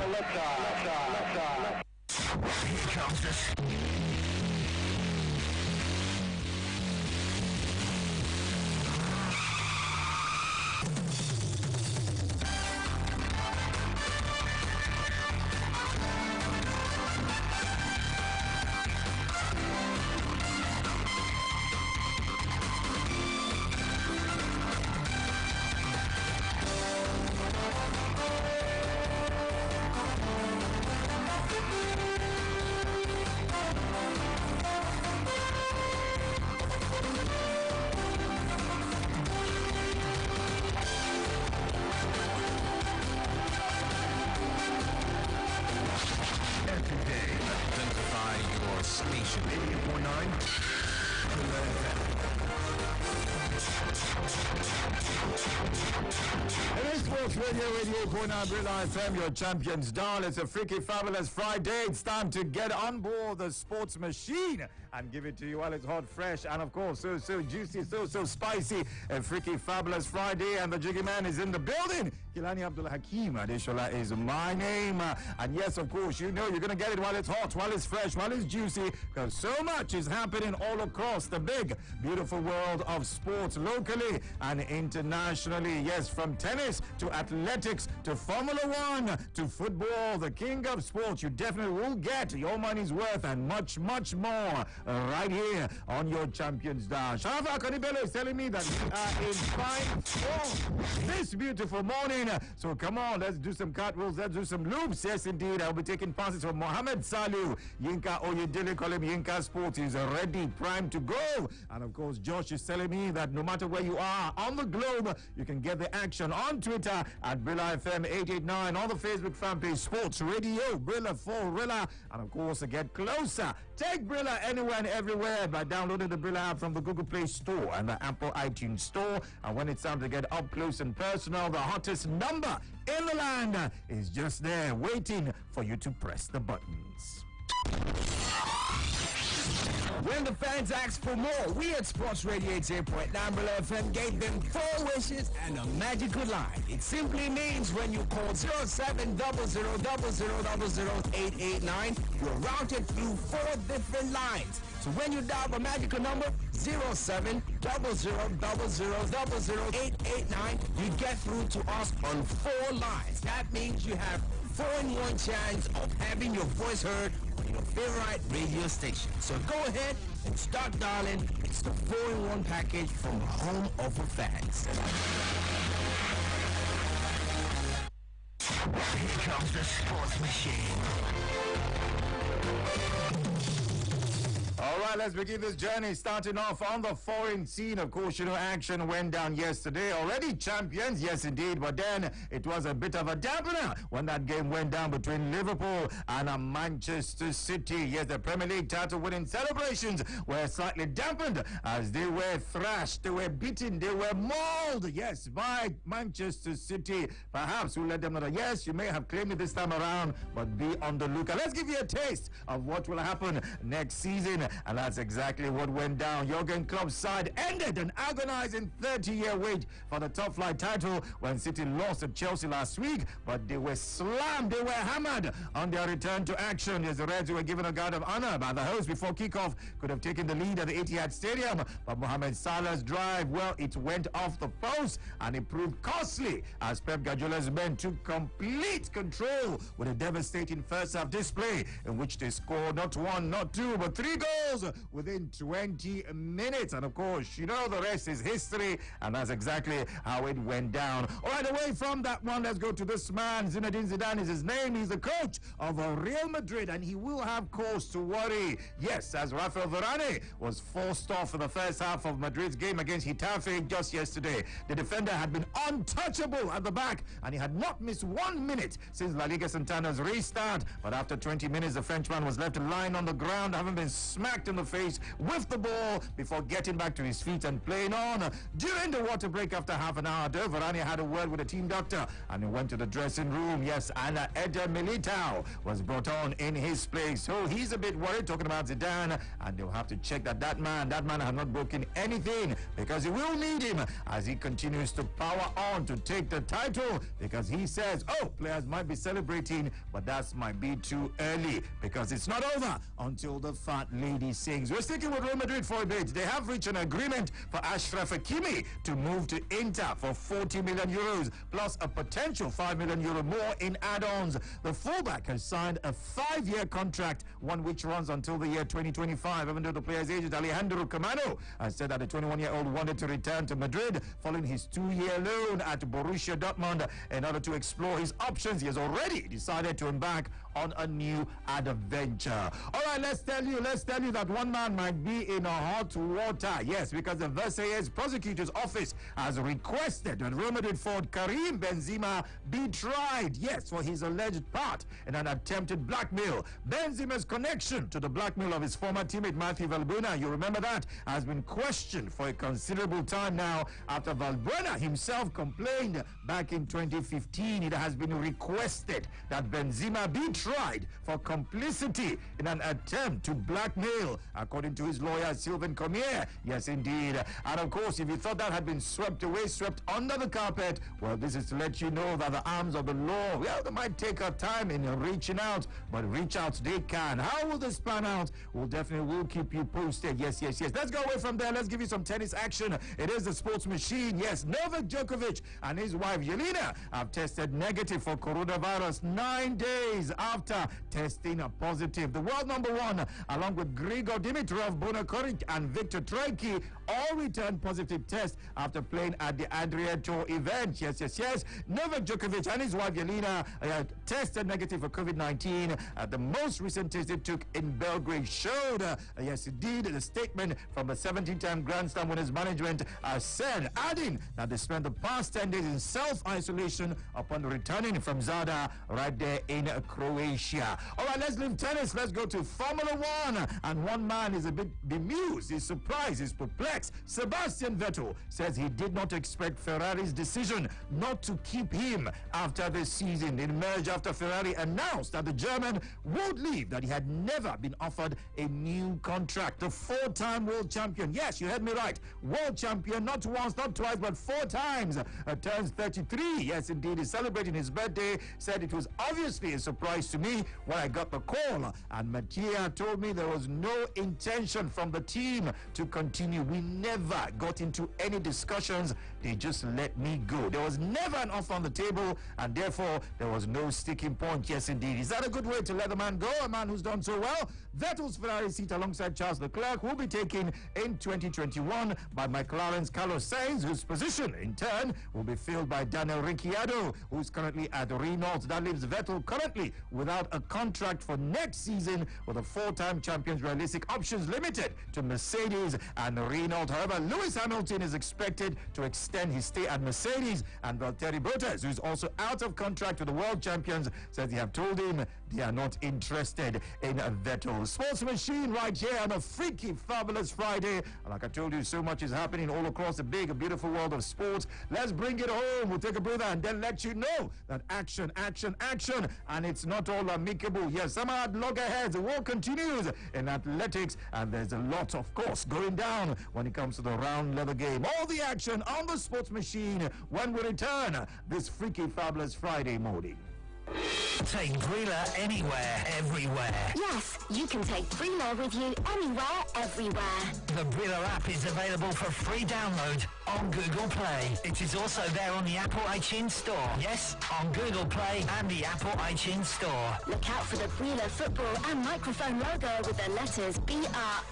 Here comes the... Station 88.9. It is Sports Radio 88.9 Brilla FM, your champions dial. It's a freaky fabulous Friday. It's time to get on board the sports machine and give it to you while it's hot, fresh, and of course so juicy, so spicy. A freaky fabulous Friday, and the Jiggy Man is in the building. Kilani Abdul Hakim Adeshola is my name, and yes, of course, you know you're gonna get it while it's hot, while it's fresh, while it's juicy, because so much is happening all across the big, beautiful world of sports, locally and internationally. Yes, from tennis to athletics to Formula One to football, the king of sports. You definitely will get your money's worth and much more right here on your Champions Dial. Sharafa Akanibelo is telling me that we are in fine form this beautiful morning. So come on, let's do some cartwheels, let's do some loops. Yes, indeed, I'll be taking passes from Mohamed Salu. Yinka Oyedele, call him Yinka Sports, is ready, primed to go. And of course, Josh is telling me that no matter where you are on the globe, you can get the action on Twitter at Brilla FM 889, on the Facebook fan page Sports Radio Brilla for Rilla, and of course, get closer. Take Brilla anywhere and everywhere by downloading the Brilla app from the Google Play Store and the Apple iTunes Store. And when it's time to get up close and personal, the hottest number in the land is just there waiting for you to press the buttons. When the fans asked for more, we at Sports Radio 88.9 Brilla FM gave them 4 wishes and a magical line. It simply means when you call 0700000889, you're routed through 4 different lines. So when you dial the magical number 0700000889, you get through to us on 4 lines. That means you have 4-in-1 chance of having your voice heard on your favorite radio station. So go ahead and start dialing. It's the 4-in-1 package from the home of the fans. Here comes the sports machine. All right, let's begin this journey, starting off on the foreign scene. Of course, you know, action went down yesterday. Already champions, yes, indeed. But then it was a bit of a dampener when that game went down between Liverpool and Manchester City. Yes, the Premier League title winning celebrations were slightly dampened as they were thrashed, they were beaten, they were mauled, yes, by Manchester City. Perhaps we'll let them know that, yes, you may have claimed it this time around, but be on the lookout. Let's give you a taste of what will happen next season. And that's exactly what went down. Jurgen Klopp's side ended an agonizing 30-year wait for the top flight title when City lost to Chelsea last week, but they were slammed, they were hammered on their return to action as the Reds were given a guard of honor by the host before kickoff could have taken the lead at the Etihad Stadium. But Mohamed Salah's drive, well, it went off the post and it proved costly as Pep Guardiola's men took complete control with a devastating first half display in which they scored not 1, not 2, but 3 goals within 20 minutes. And of course, you know, the rest is history, and that's exactly how it went down. All right, away from that one, let's go to this man. Zinedine Zidane is his name. He's the coach of Real Madrid, and he will have cause to worry. Yes, as Rafael Varane was forced off in the first half of Madrid's game against Getafe just yesterday. The defender had been untouchable at the back, and he had not missed 1 minute since La Liga Santander's restart. But after 20 minutes, the Frenchman was left lying on the ground, having been smacked smacked in the face with the ball before getting back to his feet and playing on. During the water break after half an hour, Varane had a word with the team doctor and he went to the dressing room. Yes, and Eder Militao was brought on in his place. So he's a bit worried, talking about Zidane, and they'll have to check that man has not broken anything, because he will need him as he continues to power on to take the title, because he says, oh, players might be celebrating, but that might be too early, because it's not over until the fat lady sings. We're sticking with Real Madrid for a bit. They have reached an agreement for Achraf Hakimi to move to Inter for 40 million euros plus a potential 5 million euro more in add-ons. The fullback has signed a 5-year contract, one which runs until the year 2025, even though the player's agent Alejandro Camano has said that the 21-year-old wanted to return to Madrid following his 2-year loan at Borussia Dortmund in order to explore his options. He has already decided to embark on a new adventure. All right, let's tell you that one man might be in a hot water. Yes, because the Versailles prosecutor's office has requested that Real Madrid forward Karim Benzema be tried, yes, for his alleged part in an attempted blackmail. Benzema's connection to the blackmail of his former teammate Mathieu Valbuena, you remember that, has been questioned for a considerable time now after Valbuena himself complained back in 2015. It has been requested that Benzema be tried for complicity in an attempt to blackmail, according to his lawyer Sylvain Cormier. Yes, indeed. And of course, if you thought that had been swept away, swept under the carpet, well, this is to let you know that the arms of the law, well, they might take a time in reaching out, but reach out they can. How will this pan out? We'll definitely keep you posted. Yes. Let's go away from there. Let's give you some tennis action. It is the sports machine. Yes, Novak Djokovic and his wife Yelena have tested negative for coronavirus 9 days after testing positive. The world number one, along with Grigor Dimitrov, Bono Koric, and Victor Troicki, all returned positive tests after playing at the Adria Tour event. Yes. Novak Djokovic and his wife Yelena tested negative for COVID-19. The most recent test they took in Belgrade showed, yes, indeed, the statement from the 17-time Grand Slam winners management said, adding that they spent the past 10 days in self-isolation upon returning from Zadar right there in Croatia. All right, let's leave tennis. Let's go to Formula One. And one man is a bit bemused, he's surprised, he's perplexed. Sebastian Vettel says he did not expect Ferrari's decision not to keep him after the season. It emerged after Ferrari announced that the German would leave, that he had never been offered a new contract. The 4-time world champion, yes, you heard me right, world champion, not once, not twice, but 4 times, turns 33. Yes, indeed, he's celebrating his birthday. Said it was obviously a surprise to me when I got the call, and Mattia told me there was no intention from the team to continue. We never got into any discussions. They just let me go. There was never an offer on the table, and therefore there was no sticking point. Yes, indeed. Is that a good way to let the man go? A man who's done so well? Vettel's Ferrari seat alongside Charles Leclerc will be taken in 2021 by McLaren's Carlos Sainz, whose position in turn will be filled by Daniel Ricciardo, who's currently at Renault. That leaves Vettel currently without a contract for next season, with the 4-time champions realistic options limited to Mercedes and Renault. However, Lewis Hamilton is expected to extend his stay at Mercedes, and Valtteri Bottas, who's also out of contract with the world champions, says they have told him they are not interested in Vettel. Sports Machine right here on a freaky, fabulous Friday. And like I told you, so much is happening all across the big, beautiful world of sports. Let's bring it home. We'll take a breather and then let you know that action, and it's not all amicable. Yes, some hard loggerheads. The war continues in athletics, and there's a lot, of course, going down when it comes to the round leather game. All the action on the Sports Machine when we return this freaky, fabulous Friday morning. Take Brila anywhere, everywhere. Yes, you can take Brila with you anywhere, everywhere. The Brila app is available for free download on Google Play. It is also there on the Apple iTunes Store. Yes, on Google Play and the Apple iTunes Store. Look out for the Brila football and microphone logo with the letters BRILA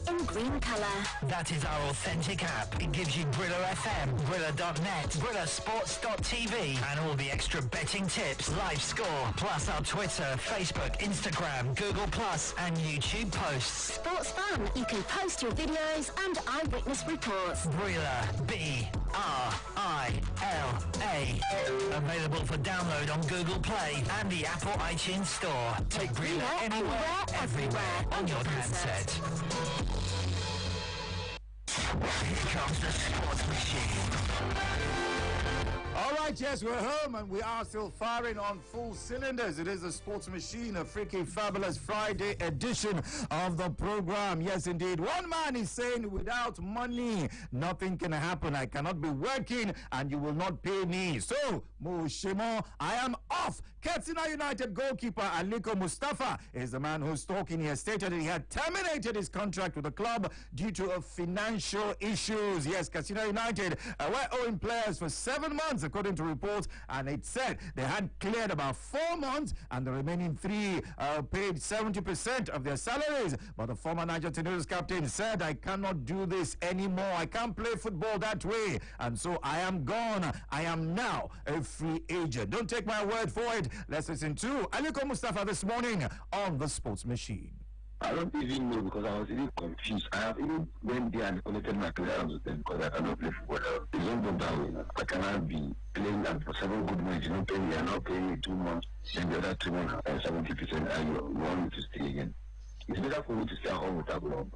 in green colour. That is our authentic app. It gives you Brila FM, Brila.net, BrilaSports.tv, and all the extra betting tips, live score, plus our Twitter, Facebook, Instagram, Google Plus, and YouTube posts. Sports fun. You can post your videos and eyewitness reports. Brila, BRILA. A. Available for download on Google Play and the Apple iTunes Store. Take Breeder anywhere, everywhere on your handset. Here comes the sports machine. All right, yes, we're home and we are still firing on full cylinders. It is the Sports Machine, a freaking fabulous Friday edition of the program. Yes, indeed. One man is saying without money, nothing can happen. I cannot be working and you will not pay me. So, Mushimo, I am off. Katsina United goalkeeper Aliko Mustafa is the man who's talking. He has stated that he had terminated his contract with the club due to financial issues. Yes, Katsina United were owing players for 7 months, according to reports, and it said they had cleared about 4 months and the remaining 3 paid 70% of their salaries. But the former Niger Tornadoes captain said, I cannot do this anymore. I can't play football that way. And so I am gone. I am now a free agent. Don't take my word for it. Let's listen to Aliko Mustafa this morning on the Sports Machine. I don't even know because I was really confused. I have even went there and collected my clearance with them because I cannot play football. They don't go that way. I cannot be playing that for 7 good months. You don't pay me. I'm not paying me 2 months. And the other 2 months, 70%. And you want me to stay again. It's better for me to stay at home with that club.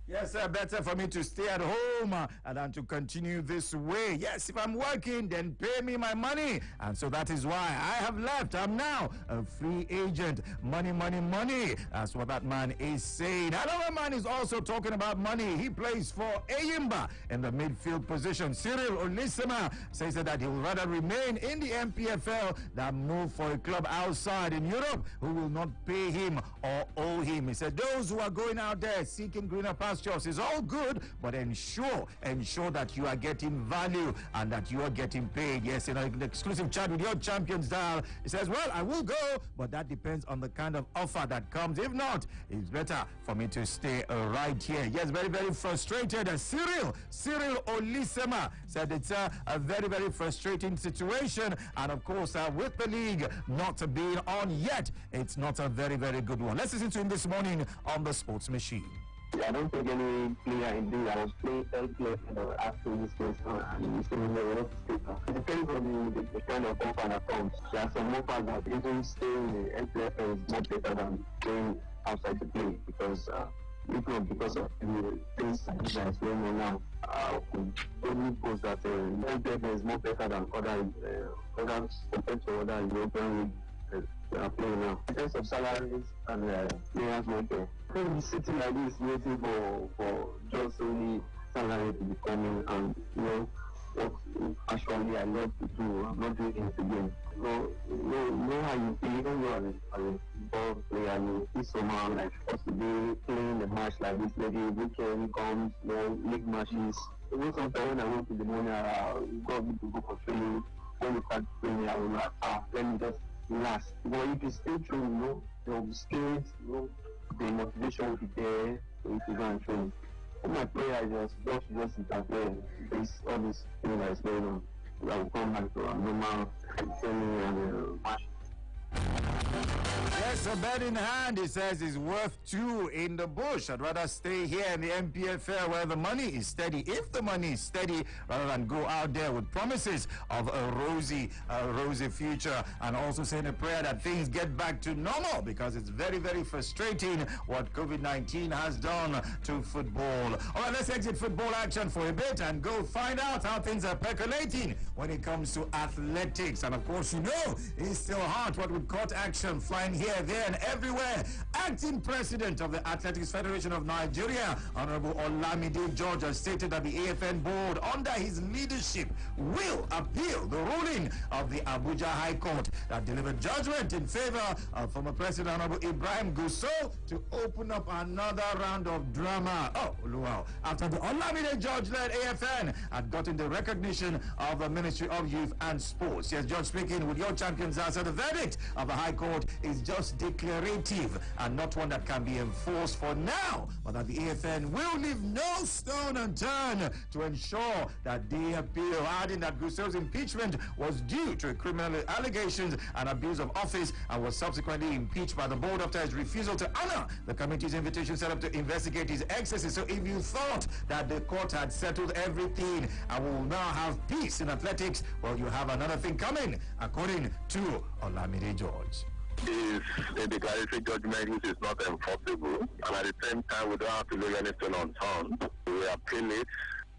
Yes, sir, better for me to stay at home than to continue this way. Yes, if I'm working, then pay me my money. And so that is why I have left. I'm now a free agent. Money, money, money. That's what that man is saying. Another man is also talking about money. He plays for Eyimba in the midfield position. Cyril Olisema says that he will rather remain in the MPFL than move for a club outside in Europe who will not pay him or owe him. He said those who are going out there seeking greener pastures is all good, but ensure that you are getting value and that you are getting paid. Yes, in an exclusive chat with your champions dial, he says, well, I will go, but that depends on the kind of offer that comes. If not, it's better for me to stay right here. Yes, very, very frustrated. Cyril Olisema said it's a very, very frustrating situation, and of course, with the league not being on yet, it's not a very, very good one. Let's listen to him this morning on the Sports Machine. I don't think any player indeed. I was playing LPF after this place and it's going to it depends on the kind of offer that comes. There are some offers that even staying in the LPF is much better than playing outside the play because if not because of the things that is going on now, only goes that LPF is more better than others compared to other European leagues. Playing now. In terms of salaries and players welfare, I think we're sitting like this waiting for just only salary to be coming and what actually I love to do. I'm not doing it again. So know how you feel, even though as a ball player, you see somehow like possibly playing a match like this, maybe weekend comes, league matches. Even sometimes when I went to the morning, I got to go for training. When we start training, I was like, let me just last. But if you stay true, your spirit, the motivation will be there for you to go and train. All my prayer is just interfere. All this thing that is going on. I will come back to a normal training and match. Yes, a bet in hand, he says, is worth 2 in the bush. I'd rather stay here in the MPFL where the money is steady, if the money is steady, rather than go out there with promises of a rosy future, and also saying a prayer that things get back to normal because it's very, very frustrating what COVID-19 has done to football. All right, let's exit football action for a bit and go find out how things are percolating when it comes to athletics. And of course, it's still hot what would caught action flying here, there, and everywhere. Acting president of the Athletics Federation of Nigeria, Honorable Olamide George, has stated that the AFN board, under his leadership, will appeal the ruling of the Abuja High Court that delivered judgment in favor of former President Honorable Ibrahim Gusau to open up another round of drama. Oh, wow. After the Olamide George-led AFN had gotten the recognition of the Ministry of Youth and Sports. Yes, George speaking with your champions. So the verdict of the High Court sport is just declarative and not one that can be enforced for now, but that the AFN will leave no stone unturned to ensure that the appeal, adding that Gusau's impeachment was due to criminal allegations and abuse of office and was subsequently impeached by the board after his refusal to honor the committee's invitation set up to investigate his excesses. So if you thought that the court had settled everything and we will now have peace in athletics, well, you have another thing coming, according to Olamide George. Is a declaratory judgment which is not enforceable, and at the same time we don't have to leave any stone unturned. We appeal it,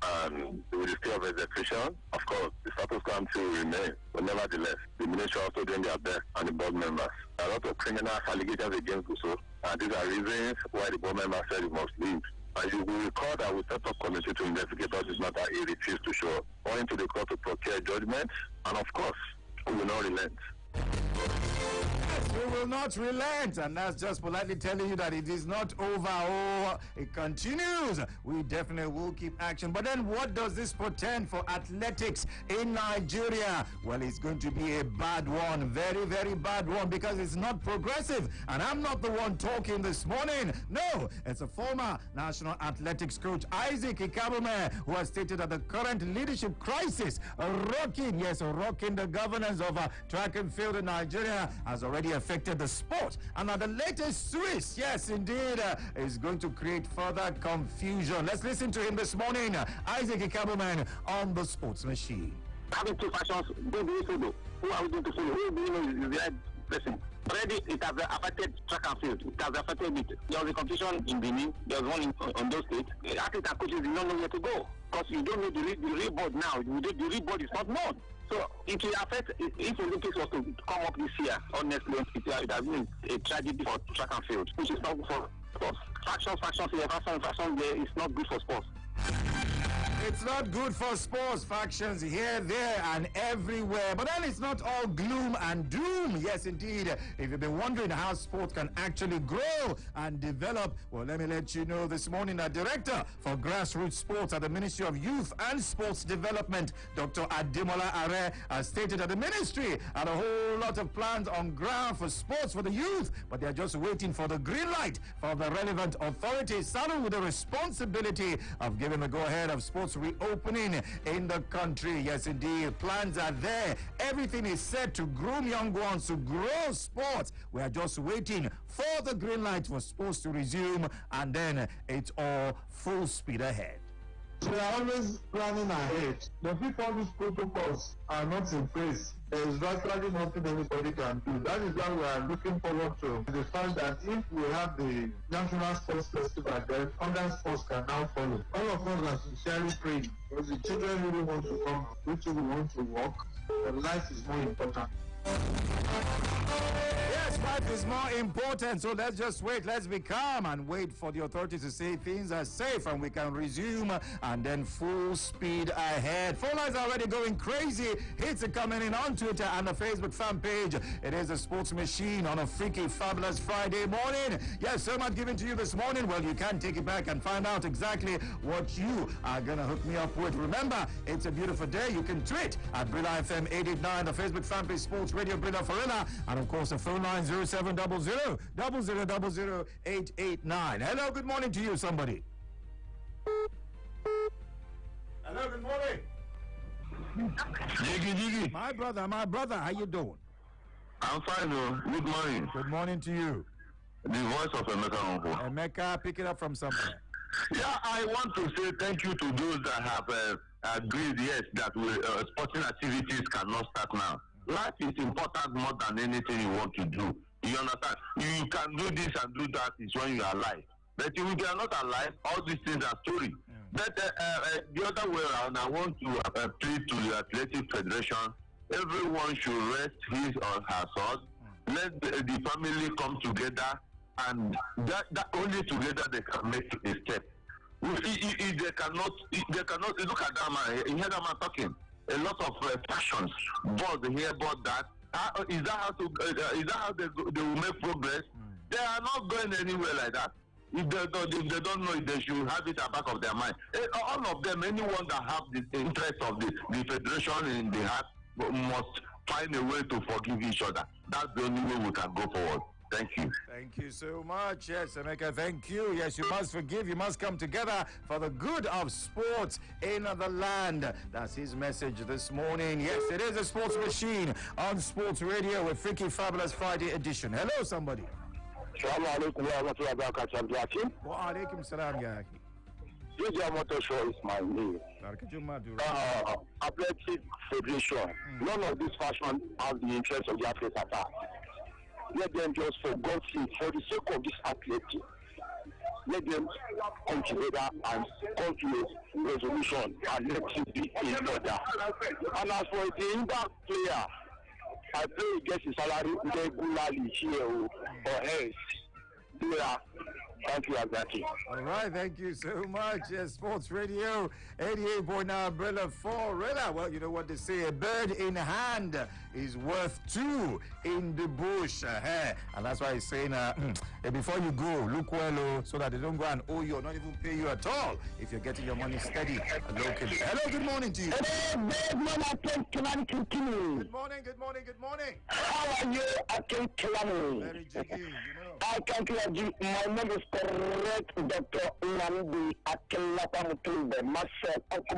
and with the state of execution, of course, the status quo will remain. But nevertheless, the ministry also doing their best, and the board members. There are a lot of criminal allegations against Gusau, and these are reasons why the board members said he must leave. And you will recall that we set up a committee to investigate all this matter. He refused to show up, going to the court to procure judgment, and of course, we will not relent. We will not relent, and that's just politely telling you that it is not over. Oh, it continues. We definitely will keep action. But then what does this portend for athletics in Nigeria? Well, it's going to be a bad one, very, very bad one, because it's not progressive. And I'm not the one talking this morning. No, it's a former national athletics coach, Isaac Ikabome, who has stated that the current leadership crisis rocking the governance of track and field in Nigeria has already affected the sport, and now the latest twist, yes indeed, is going to create further confusion. Let's listen to him this morning, Isaac Ikabome, on the Sports Machine. Having two factions, who do we follow? Who are we going to follow? Who do we know is the right person? Already, it has affected track and field. It has affected it. There was a competition in Benin. There was one in Ondo State. The athletes and coaches did not know where to go because you don't know the real board now. The real board is not known. So it will affect, if Olympics was to come up this year, honestly, it would have been a tragedy for track and field, which is not good for sports. Factions here, factions there, it's not good for sports. It's not good for sports, factions here, there, and everywhere. But then it's not all gloom and doom. Yes, indeed. If you've been wondering how sports can actually grow and develop, well, let me let you know this morning that Director for Grassroots Sports at the Ministry of Youth and Sports Development, Dr. Ademola Are, has stated that the ministry had a whole lot of plans on ground for sports for the youth, but they're just waiting for the green light from the relevant authorities, starting with the responsibility of giving the go-ahead of sports reopening in the country. Yes, indeed. Plans are there. Everything is set to groom young ones to grow sports. We are just waiting for the green light for sports to resume, and then it's all full speed ahead. We are always planning ahead. The people these protocols are not in place. There is virtually nothing anybody can do. That is why we are looking forward to the fact that if we have the National Sports Festival, then other sports can now follow. All of us are sincerely praying because the children really want to come, we too want to work, but life is more important. Yes, life is more important, so let's just wait. Let's be calm and wait for the authorities to say things are safe and we can resume, and then full speed ahead. Phone lines are already going crazy. Hits are coming in on Twitter and the Facebook fan page. It is a Sports Machine on a freaky, fabulous Friday morning. Yes, so much given to you this morning. Well, you can take it back and find out exactly what you are going to hook me up with. Remember, it's a beautiful day. You can tweet at Brilla FM 889, the Facebook fan page Sports Radio Brilla Farilla, and of course the phone line 0700 0000 889. Hello, good morning to you, somebody. Hello, good morning. Jiggy. My brother, how you doing? I'm fine, though. Good morning. Good morning to you. The voice of Emeka Uncle. Emeka, pick it up from somewhere. Yeah, I want to say thank you to those that have agreed, yes, that sporting activities cannot start now. Life is important more than anything you want to do. You understand? You can do this and do that is when you are alive. But if you are not alive, all these things are story. But the other way around, I want to appeal to the Athletic Federation. Everyone should rest his or her sword. Let the family come together, and that only together they can make a step. If they cannot, look at that man. You hear that man talking. A lot of passions, both here, both that. Is that how they will make progress? They are not going anywhere like that. If they don't know it, they should have it at the back of their mind. All of them, anyone that have the interest of the federation in the heart, must find a way to forgive each other. That's the only way we can go forward. Thank you. Thank you so much. Yes, Emeka, thank you. Yes, you must forgive. You must come together for the good of sports in the land. That's his message this morning. Yes, it is a sports machine on Sports Radio with Freaky Fabulous Friday edition. Hello, somebody. Assalamu alaikum wa rahmatullahi wa barakatuh. Wa alaikum salam, ya akhi. DJ Motor Show is my name. Athletic Federation. None of this fashion has the interest of the athletes at heart. Let them just, for God's sake, for the sake of this athletic, let them come together and come to a resolution and let it be in order. And as for the impact player, I pray he gets his salary regularly here or else. Player. Thank you, Azaki. All right, thank you so much. Yes, Sports Radio 88.9 Umbrella for Rilla. Well, you know what they say, a bird in hand is worth two in the bush. And that's why he's saying, before you go, look well, so that they don't go and owe you or not even pay you at all if you're getting your money steady locally. Hello, good morning to you. Hello, good morning, Good morning, good morning, good morning. How are you, Akin Kilani? Very jiggy, you know. I can hear you. My name is correct, Dr. Unamdi Akinlapa Mutumbe. Myself, Let's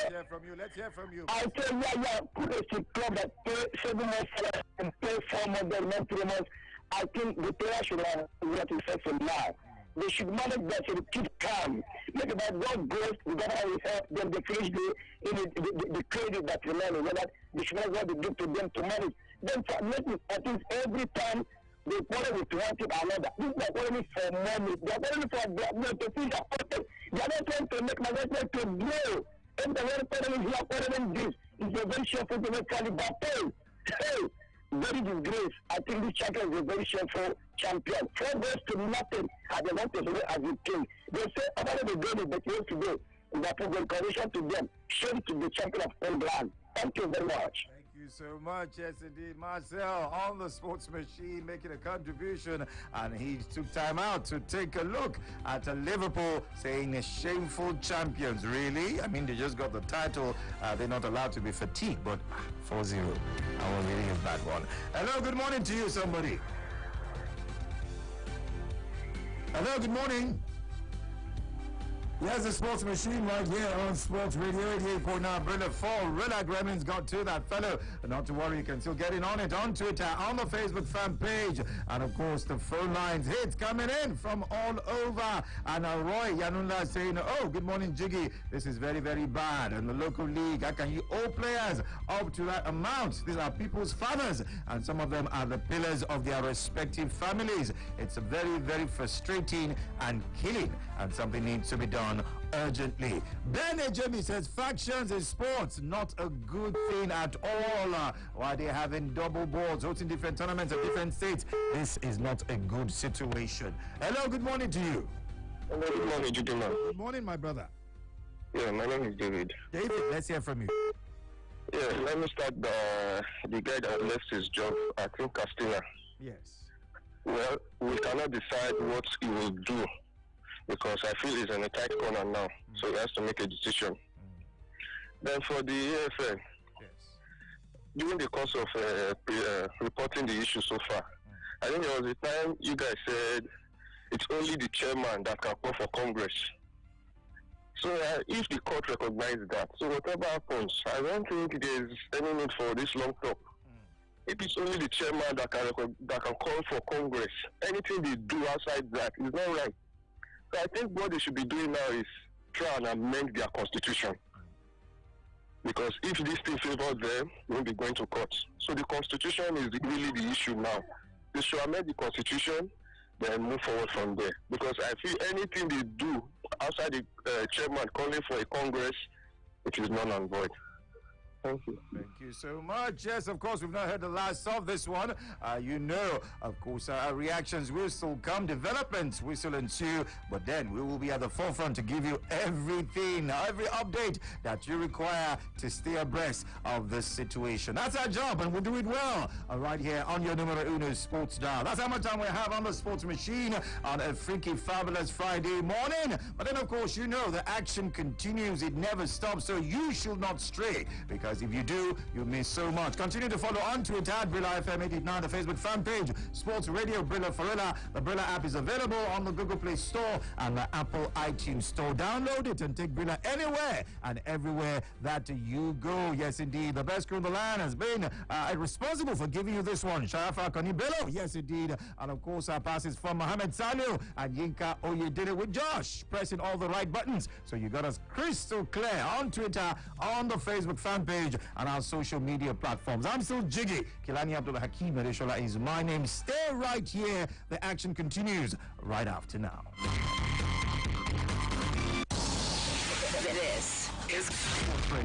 hear from you. Let's hear from you. I tell you, yeah, put a club that pay 7 months and pay 4 months, not 3 months. I think the player should have what is successful now. They should manage that to keep calm. Make about God goes, the government will help them. They finish the credit that remains. Whether they should not what they give to them to manage. Then for me, I think every time they quarrel with one thing or another. This is quarreling for money. They are quarreling for blackmail to feel their pocket. They are not trying to make my government to grow. If the one quarreling here, quarreling this, it's a very shameful to make Calibato. Hey, very disgrace. I think this champion is a very shameful champion. 4 goals to nothing at the want to as it came. They say, about the game that you today, that was a correction to them. Shame to the champion of England. Thank you very much. Thank you so much. Yes, indeed. Marcel on the sports machine making a contribution, and he took time out to take a look at Liverpool, saying shameful champions. Really? I mean, they just got the title. They're not allowed to be fatigued, but 4-0. I was really a bad one. Hello, good morning to you, somebody. Hello, good morning. Yes, the sports machine right here on Sports Radio 88.9. Brilla 4. Rilla Gremlin's got to that fellow. Not to worry, you can still get in on it on Twitter, on the Facebook fan page, and of course the phone lines. Hits coming in from all over. And Roy Yanunda saying, oh, good morning, Jiggy. This is very, very bad. And the local league, how can you owe players up to that amount? These are people's fathers, and some of them are the pillars of their respective families. It's very, very frustrating and killing, and something needs to be done urgently. Ben Ejemi says factions in sports not a good thing at all. Why they having double boards, hosting different tournaments of different states? This is not a good situation. Hello, good morning to you. Hello, good morning, gentlemen. Good morning, my brother. Yeah, my name is David. David, let's hear from you. Yeah, let me start the guy that left his job, I think Castilla. Yes. Well, we cannot decide what he will do, because I feel he's in a tight corner now, so he has to make a decision. Then for the AFN, during the course of reporting the issue so far, I think there was a time you guys said it's only the chairman that can call for Congress. So if the court recognizes that, so whatever happens, I don't think there's any need for this long talk. If it's only the chairman that can call for Congress, anything they do outside that is not right. So I think what they should be doing now is try and amend their constitution. Because if this thing favors them, they won't be going to court. So the constitution is really the issue now. They should amend the constitution, then move forward from there. Because I feel anything they do outside the chairman calling for a Congress, it is null and void. Thank you. Thank you so much. Yes, of course, we've not heard the last of this one. You know, of course, our reactions will still come, developments will still ensue, but then we will be at the forefront to give you everything, every update that you require to stay abreast of this situation. That's our job, and we'll do it well right here on your numero uno sports dial. That's how much time we have on the sports machine on a freaky, fabulous Friday morning. But then, of course, you know, the action continues. It never stops, so you should not stray, because because if you do, you miss so much. Continue to follow on Twitter at Brilla FM 89, the Facebook fan page, Sports Radio Brilla Farilla. The Brilla app is available on the Google Play Store and the Apple iTunes Store. Download it and take Brilla anywhere and everywhere that you go. Yes, indeed. The best crew in the land has been responsible for giving you this one. Sharafa Konibelo. Yes, indeed. And of course, our passes from Mohamed Salu and Yinka Oyedele with Josh, pressing all the right buttons. So you got us crystal clear on Twitter, on the Facebook fan page, and our social media platforms. I'm still Jiggy. Kilani Abdul Hakim Adeshola is my name. Stay right here. The action continues right after now. This is